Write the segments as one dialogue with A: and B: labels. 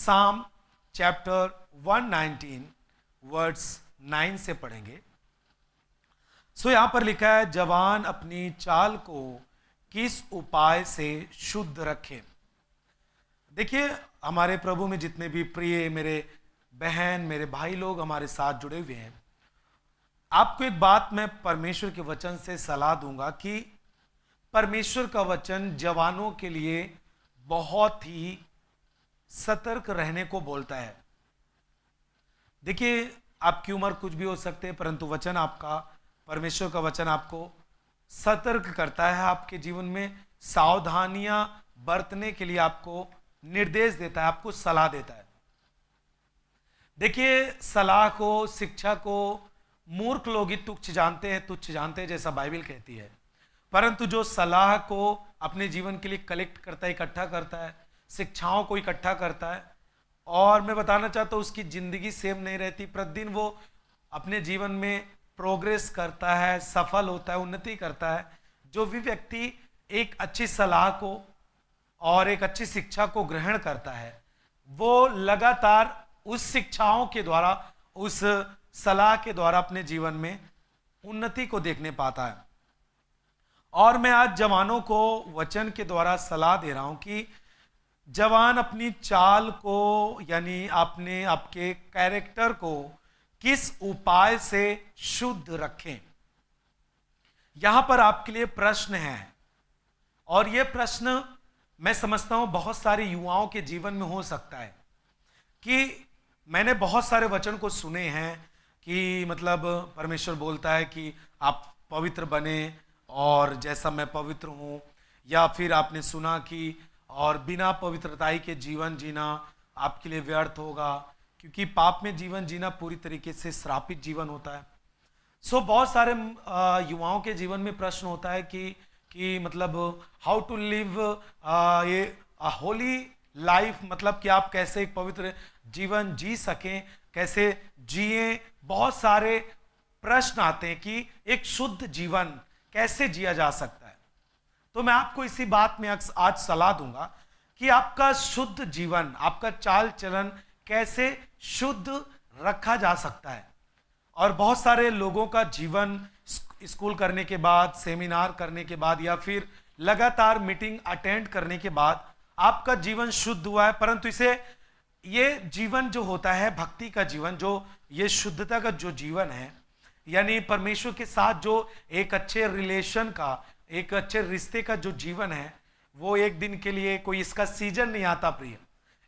A: साम chapter 119 words 9 से पढ़ेंगे। सो यहां पर लिखा है, जवान अपनी चाल को किस उपाय से शुद्ध रखें। देखिए, हमारे प्रभु में जितने भी प्रिय मेरे बहन मेरे भाई लोग हमारे साथ जुड़े हुए हैं, आपको एक बात मैं परमेश्वर के वचन से सलाह दूंगा कि परमेश्वर का वचन जवानों के लिए बहुत ही सतर्क रहने को बोलता है। देखिए, आपकी उम्र कुछ भी हो सकते हैं, परंतु वचन आपका, परमेश्वर का वचन आपको सतर्क करता है, आपके जीवन में सावधानियां बरतने के लिए आपको निर्देश देता है, आपको सलाह देता है। देखिए, सलाह को, शिक्षा को मूर्ख लोग ही तुच्छ जानते हैं जैसा बाइबल कहती है, परंतु जो सलाह को अपने जीवन के लिए कलेक्ट करता है, इकट्ठा करता है, शिक्षाओं को इकट्ठा करता है, और मैं बताना चाहता हूँ उसकी जिंदगी सेम नहीं रहती। प्रतिदिन वो अपने जीवन में प्रोग्रेस करता है, सफल होता है, उन्नति करता है। जो भी व्यक्ति एक अच्छी सलाह को और एक अच्छी शिक्षा को ग्रहण करता है, वो लगातार उस शिक्षाओं के द्वारा, उस सलाह के द्वारा अपने जीवन में उन्नति को देखने पाता है। और मैं आज जवानों को वचन के द्वारा सलाह दे रहा हूं कि जवान अपनी चाल को, यानी आपके कैरेक्टर को किस उपाय से शुद्ध रखें। यहां पर आपके लिए प्रश्न है, और यह प्रश्न मैं समझता हूं बहुत सारे युवाओं के जीवन में हो सकता है कि मैंने बहुत सारे वचन को सुने हैं कि मतलब परमेश्वर बोलता है कि आप पवित्र बने और जैसा मैं पवित्र हूं, या फिर आपने सुना कि और बिना पवित्रताई के जीवन जीना आपके लिए व्यर्थ होगा, क्योंकि पाप में जीवन जीना पूरी तरीके से श्रापित जीवन होता है। सो बहुत सारे युवाओं के जीवन में प्रश्न होता है कि मतलब हाउ टू लिव ये होली लाइफ, मतलब कि आप कैसे एक पवित्र जीवन जी सकें, कैसे जिए। बहुत सारे प्रश्न आते हैं कि एक शुद्ध जीवन कैसे जिया जा सकता है। तो मैं आपको इसी बात में आज सलाह दूंगा कि आपका शुद्ध जीवन, आपका चाल चलन कैसे शुद्ध रखा जा सकता है। और बहुत सारे लोगों का जीवन स्कूल करने के बाद, सेमिनार करने के बाद, या फिर लगातार मीटिंग अटेंड करने के बाद आपका जीवन शुद्ध हुआ है, परंतु ये जीवन जो होता है, भक्ति का जीवन, जो ये शुद्धता का जो जीवन है, यानी परमेश्वर के साथ जो एक अच्छे रिलेशन का, एक अच्छे रिश्ते का जो जीवन है, वो एक दिन के लिए, कोई इसका सीजन नहीं आता प्रिय,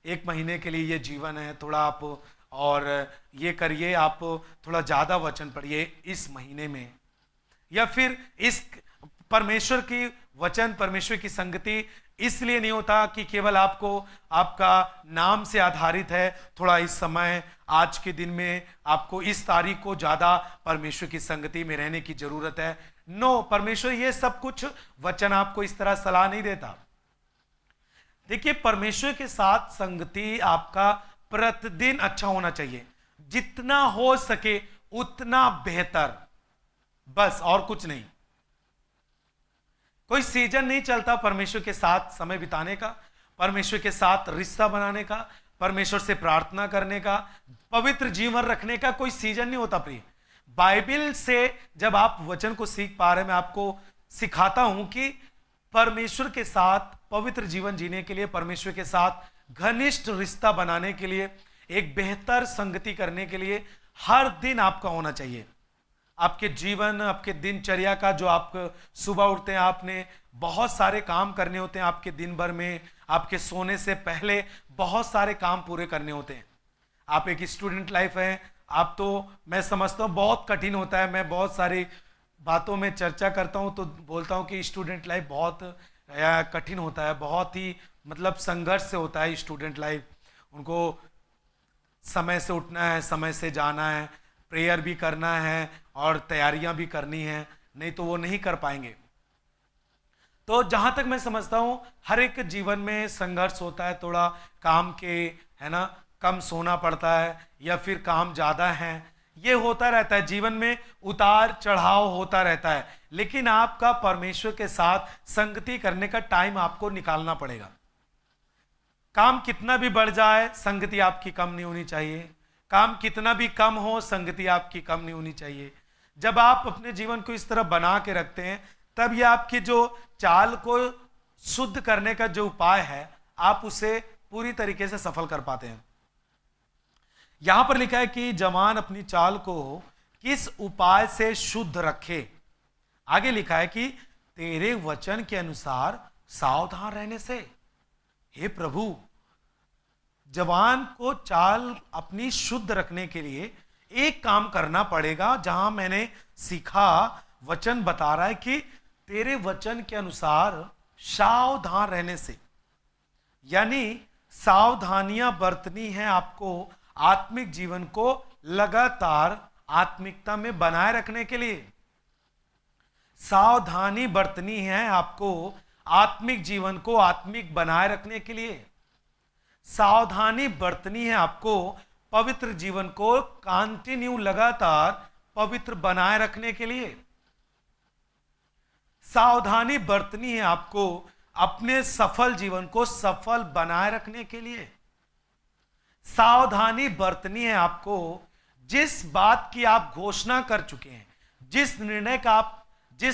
A: एक महीने के लिए ये जीवन है। थोड़ा आप और ये करिए, आप थोड़ा ज्यादा वचन पढ़िए इस महीने में, या फिर इस परमेश्वर की वचन, परमेश्वर की संगति इसलिए नहीं होता कि केवल आपको आपका नाम से आधारित है, थोड़ा इस समय आज के दिन में आपको इस तारीख को ज्यादा परमेश्वर की संगति में रहने की जरूरत है। नो, परमेश्वर ये सब कुछ वचन आपको इस तरह सलाह नहीं देता। देखिए, परमेश्वर के साथ संगति आपका प्रतिदिन अच्छा होना चाहिए, जितना हो सके उतना बेहतर, बस और कुछ नहीं। कोई सीजन नहीं चलता परमेश्वर के साथ समय बिताने का, परमेश्वर के साथ रिश्ता बनाने का, परमेश्वर से प्रार्थना करने का, पवित्र जीवन रखने का कोई सीजन नहीं होता प्रिय। बाइबल से जब आप वचन को सीख पा रहे हैं, मैं आपको सिखाता हूं कि परमेश्वर के साथ पवित्र जीवन जीने के लिए, परमेश्वर के साथ घनिष्ठ रिश्ता बनाने के लिए, एक बेहतर संगति करने के लिए हर दिन आपका होना चाहिए। आपके जीवन, आपके दिनचर्या का, जो आप सुबह उठते हैं, आपने बहुत सारे काम करने होते हैं आपके दिन भर में, आपके सोने से पहले बहुत सारे काम पूरे करने होते हैं। आप एक स्टूडेंट लाइफ है, आप तो मैं समझता हूँ बहुत कठिन होता है। मैं बहुत सारी बातों में चर्चा करता हूँ तो बोलता हूँ कि स्टूडेंट लाइफ बहुत कठिन होता है, बहुत ही मतलब संघर्ष से होता है स्टूडेंट लाइफ। उनको समय से उठना है, समय से जाना है, प्रेयर भी करना है और तैयारियां भी करनी है, नहीं तो वो नहीं कर पाएंगे। तो जहां तक मैं समझता हूं हर एक जीवन में संघर्ष होता है, थोड़ा काम के, है ना, कम सोना पड़ता है या फिर काम ज्यादा है, ये होता रहता है। जीवन में उतार चढ़ाव होता रहता है, लेकिन आपका परमेश्वर के साथ संगति करने का टाइम आपको निकालना पड़ेगा। काम कितना भी बढ़ जाए संगति आपकी कम नहीं होनी चाहिए, काम कितना भी कम हो संगति आपकी कम नहीं होनी चाहिए। जब आप अपने जीवन को इस तरह बना के रखते हैं तब ये आपकी जो चाल को शुद्ध करने का जो उपाय है आप उसे पूरी तरीके से सफल कर पाते हैं। यहां पर लिखा है कि जवान अपनी चाल को किस उपाय से शुद्ध रखे। आगे लिखा है कि तेरे वचन के अनुसार सावधान रहने से। हे प्रभु, जवान को चाल अपनी शुद्ध रखने के लिए एक काम करना पड़ेगा, जहां मैंने सीखा, वचन बता रहा है कि तेरे वचन के अनुसार सावधान रहने से, यानी सावधानियां बरतनी है आपको आत्मिक जीवन को लगातार आत्मिकता में बनाए रखने के लिए। सावधानी बरतनी है आपको आत्मिक जीवन को आत्मिक बनाए रखने के लिए। सावधानी बरतनी है आपको पवित्र जीवन को कंटिन्यू लगातार पवित्र बनाए रखने के लिए। सावधानी बरतनी है आपको अपने सफल जीवन को सफल बनाए रखने के लिए। सावधानी बरतनी है आपको जिस बात की आप घोषणा कर चुके हैं, जिस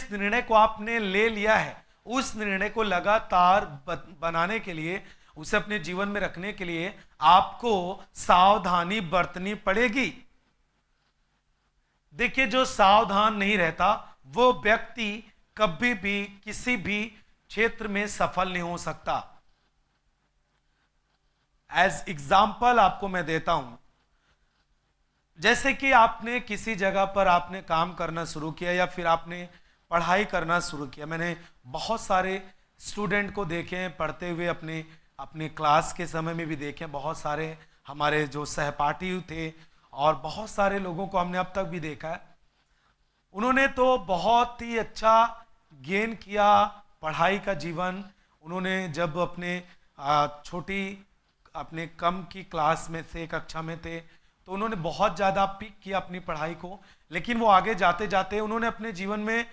A: निर्णय को आपने ले लिया है, उस निर्णय को लगातार बनाने के लिए, उसे अपने जीवन में रखने के लिए आपको सावधानी बरतनी पड़ेगी। देखिए, जो सावधान नहीं रहता वो व्यक्ति कभी भी किसी भी क्षेत्र में सफल नहीं हो सकता। एज एग्जाम्पल आपको मैं देता हूं, जैसे कि आपने किसी जगह पर आपने काम करना शुरू किया या फिर आपने पढ़ाई करना शुरू किया। मैंने बहुत सारे स्टूडेंट को देखे हैं पढ़ते हुए, अपने क्लास के समय में भी देखे, बहुत सारे हमारे जो सहपाठी थे और बहुत सारे लोगों को हमने अब तक भी देखा है। उन्होंने तो बहुत ही अच्छा गेन किया पढ़ाई का जीवन। उन्होंने जब अपने कम की क्लास में थे, कक्षा में थे, तो उन्होंने बहुत ज़्यादा पिक किया अपनी पढ़ाई को, लेकिन वो आगे जाते जाते उन्होंने अपने जीवन में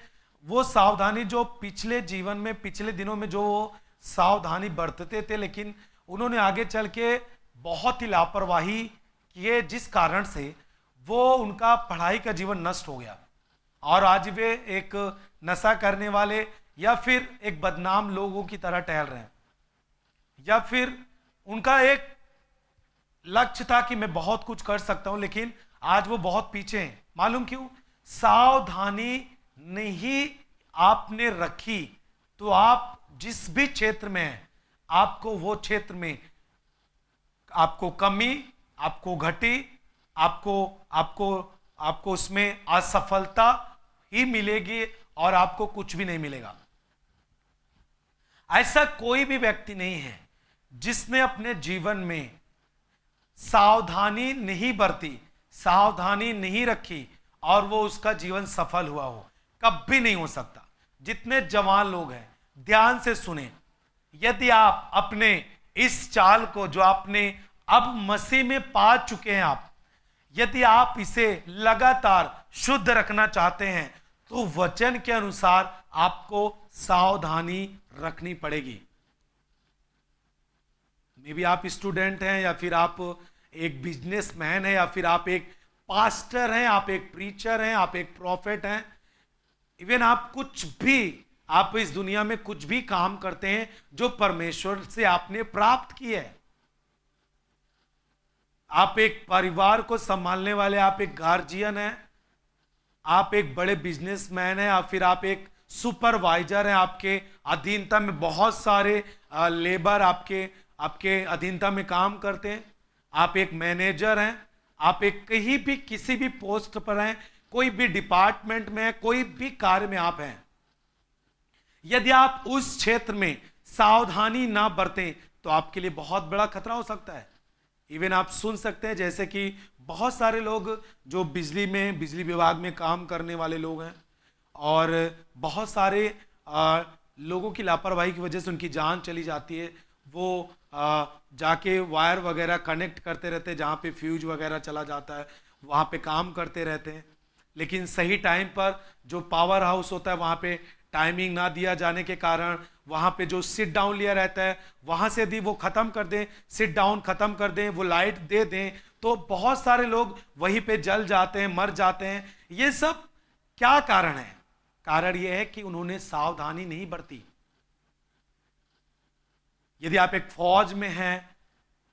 A: वो सावधानी जो पिछले दिनों में जो सावधानी बरतते थे, लेकिन उन्होंने आगे चल के बहुत ही लापरवाही किए, जिस कारण से वो उनका पढ़ाई का जीवन नष्ट हो गया और आज वे एक नशा करने वाले या फिर एक बदनाम लोगों की तरह टहल रहे हैं। या फिर उनका एक लक्ष्य था कि मैं बहुत कुछ कर सकता हूं, लेकिन आज वो बहुत पीछे हैं। मालूम क्यों? सावधानी नहीं आपने रखी तो आप जिस भी क्षेत्र में हैं, आपको वो क्षेत्र में आपको कमी, आपको घटी, आपको उसमें असफलता ही मिलेगी और आपको कुछ भी नहीं मिलेगा। ऐसा कोई भी व्यक्ति नहीं है जिसने अपने जीवन में सावधानी नहीं बरती, सावधानी नहीं रखी और वो उसका जीवन सफल हुआ हो। कभी नहीं हो सकता। जितने जवान लोग हैं, ध्यान से सुने, यदि आप अपने इस चाल को जो आपने अब मसीह में पा चुके हैं, यदि आप इसे लगातार शुद्ध रखना चाहते हैं तो वचन के अनुसार आपको सावधानी रखनी पड़ेगी। मे बी आप स्टूडेंट हैं या फिर आप एक बिजनेसमैन हैं या फिर आप एक पास्टर हैं, आप एक प्रीचर हैं, आप एक प्रॉफिट हैं, इवन आप इस दुनिया में कुछ भी काम करते हैं जो परमेश्वर से आपने प्राप्त किया है। आप एक परिवार को संभालने वाले, आप एक गार्जियन हैं, आप एक बड़े बिजनेसमैन हैं या फिर आप एक सुपरवाइजर हैं। आपके अधीनता में बहुत सारे लेबर आपके अधीनता में काम करते हैं। आप एक मैनेजर हैं, आप एक कहीं भी किसी भी पोस्ट पर हैं, कोई भी डिपार्टमेंट में, कोई भी कार्य में आप हैं। यदि आप उस क्षेत्र में सावधानी ना बरतें तो आपके लिए बहुत बड़ा खतरा हो सकता है। इवन आप सुन सकते हैं जैसे कि बहुत सारे लोग जो बिजली विभाग में काम करने वाले लोग हैं और बहुत सारे लोगों की लापरवाही की वजह से उनकी जान चली जाती है। वो जाके वायर वगैरह कनेक्ट करते रहते हैं, जहाँ पे फ्यूज वगैरह चला जाता है वहाँ पे काम करते रहते हैं, लेकिन सही टाइम पर जो पावर हाउस होता है वहाँ पे टाइमिंग ना दिया जाने के कारण वहां पे जो सिट डाउन लिया रहता है वहां से यदि वो खत्म कर दें, सिट डाउन खत्म कर दें, वो लाइट दे दें, तो बहुत सारे लोग वहीं पे जल जाते हैं, मर जाते हैं। ये सब क्या कारण है? कारण यह है कि उन्होंने सावधानी नहीं बरती। यदि आप एक फौज में हैं,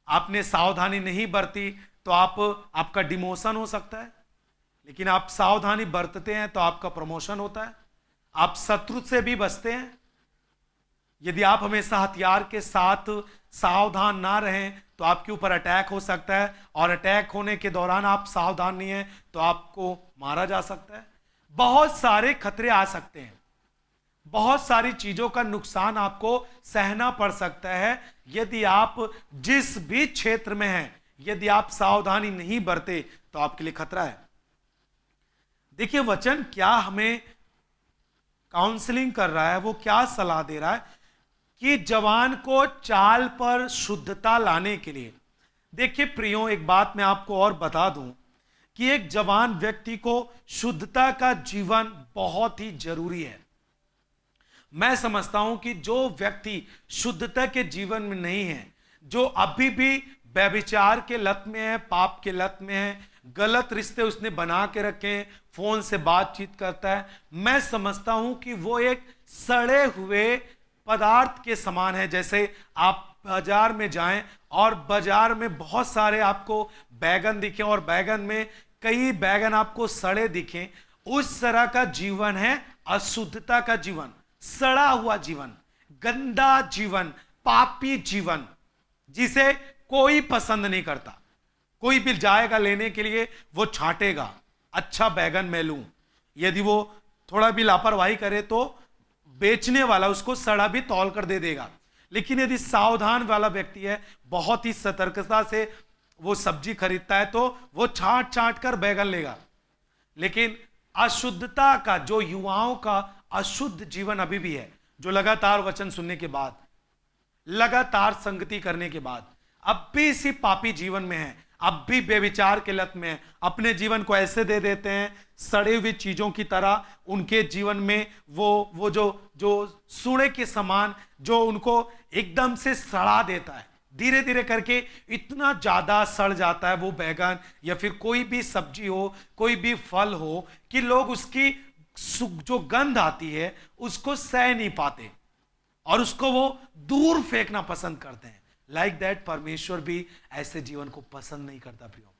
A: आपने सावधानी नहीं बरती तो आपका डिमोशन हो सकता है, लेकिन आप सावधानी बरतते हैं तो आपका प्रमोशन होता है। आप शत्रु से भी बचते हैं। यदि आप हमेशा हथियार के साथ सावधान ना रहें तो आपके ऊपर अटैक हो सकता है, और अटैक होने के दौरान आप सावधान नहीं हैं तो आपको मारा जा सकता है। बहुत सारे खतरे आ सकते हैं, बहुत सारी चीजों का नुकसान आपको सहना पड़ सकता है। यदि आप जिस भी क्षेत्र में हैं, यदि आप सावधानी नहीं बरते तो आपके लिए खतरा है। देखिए वचन क्या हमें काउंसलिंग कर रहा है, वो क्या सलाह दे रहा है कि जवान को चाल पर शुद्धता लाने के लिए। देखिए प्रियो, एक बात मैं आपको और बता दूं कि एक जवान व्यक्ति को शुद्धता का जीवन बहुत ही जरूरी है। मैं समझता हूं कि जो व्यक्ति शुद्धता के जीवन में नहीं है, जो अभी भी व्यभिचार के लत में है, पाप के लत में है, गलत रिश्ते उसने बना के रखे हैं, फोन से बातचीत करता है, मैं समझता हूं कि वो एक सड़े हुए पदार्थ के समान है। जैसे आप बाजार में जाएं और बाजार में बहुत सारे आपको बैगन दिखें और बैगन में कई बैगन आपको सड़े दिखें, उस तरह का जीवन है अशुद्धता का जीवन, सड़ा हुआ जीवन, गंदा जीवन, पापी जीवन, जिसे कोई पसंद नहीं करता। कोई भी जाएगा लेने के लिए, वो छांटेगा, अच्छा बैगन मैं लूं। यदि वो थोड़ा भी लापरवाही करे तो बेचने वाला उसको सड़ा भी तौल कर दे देगा। लेकिन यदि सावधान वाला व्यक्ति है, बहुत ही सतर्कता से वो सब्जी खरीदता है, तो वो छांट छांट कर बैगन लेगा। लेकिन अशुद्धता का, जो युवाओं का अशुद्ध जीवन अभी भी है, जो लगातार वचन सुनने के बाद, लगातार संगति करने के बाद अब भी इसी पापी जीवन में है, अब भी बेविचार के लत में है, अपने जीवन को ऐसे दे देते हैं सड़े हुए चीजों की तरह। उनके जीवन में वो जो सूड़े के समान, जो उनको एकदम से सड़ा देता है, धीरे धीरे करके इतना ज्यादा सड़ जाता है वो बैगन या फिर कोई भी सब्जी हो, कोई भी फल हो, कि लोग उसकी जो गंध आती है उसको सह नहीं पाते और उसको वो दूर फेंकना पसंद करते हैं। लाइक दैट परमेश्वर भी ऐसे जीवन को पसंद नहीं करता प्रियो।